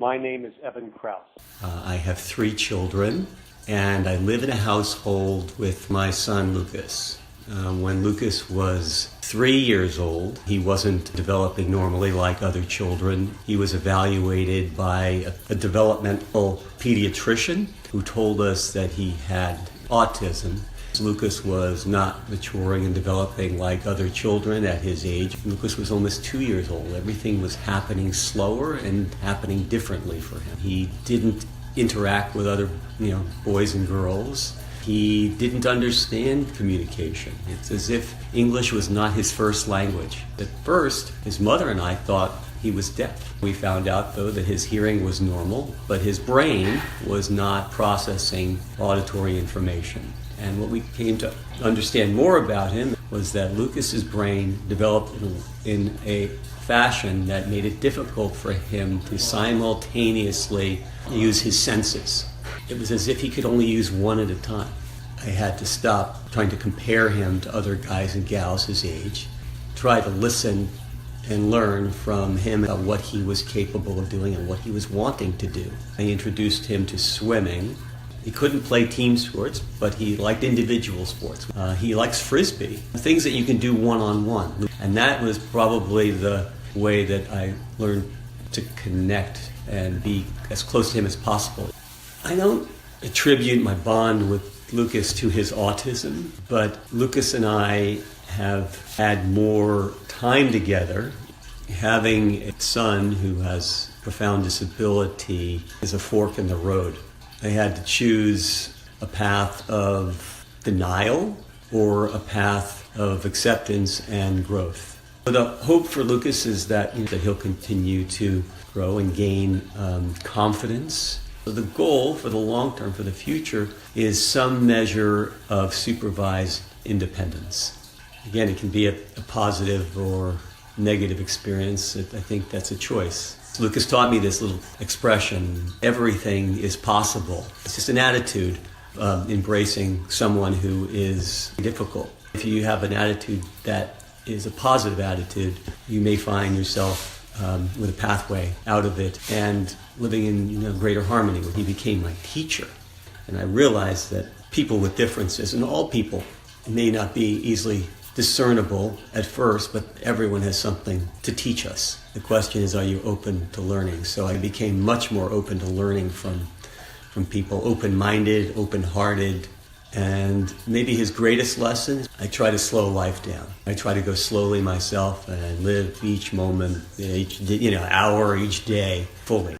My name is Evan Krause. I have 3 children, and I live in a household with my son Lucas. When Lucas was 3 years old, he wasn't developing normally like other children. He was evaluated by a developmental pediatrician who told us that he had autism. Lucas was not maturing and developing like other children at his age. Lucas was almost 2 years old. Everything was happening slower and happening differently for him. He didn't interact with other, boys and girls. He didn't understand communication. It's as if English was not his first language. At first, his mother and I thought he was deaf. We found out, though, that his hearing was normal, but his brain was not processing auditory information. And what we came to understand more about him was that Lucas's brain developed in a fashion that made it difficult for him to simultaneously use his senses. It was as if he could only use one at a time. I had to stop trying to compare him to other guys and gals his age, try to listen and learn from him about what he was capable of doing and what he was wanting to do. I introduced him to swimming. He couldn't play team sports, but he liked individual sports. He likes Frisbee, things that you can do one-on-one. And that was probably the way that I learned to connect and be as close to him as possible. I don't attribute my bond with Lucas to his autism, but Lucas and I have had more time together. Having a son who has profound disability is a fork in the road. I had to choose a path of denial or a path of acceptance and growth. The hope for Lucas is that he'll continue to grow and gain confidence. The goal for the long term, for the future, is some measure of supervised independence. Again, it can be a positive or negative experience. I think that's a choice. Lucas taught me this little expression, everything is possible. It's just an attitude of embracing someone who is difficult. If you have an attitude that is a positive attitude, you may find yourself with a pathway out of it and living in greater harmony. He became my teacher, and I realized that people with differences, and all people may not be easily discernible at first, but everyone has something to teach us. The question is, are you open to learning? So I became much more open to learning from people, open-minded, open-hearted. And maybe his greatest lesson, I try to slow life down. I try to go slowly myself and live each moment, each hour, each day fully.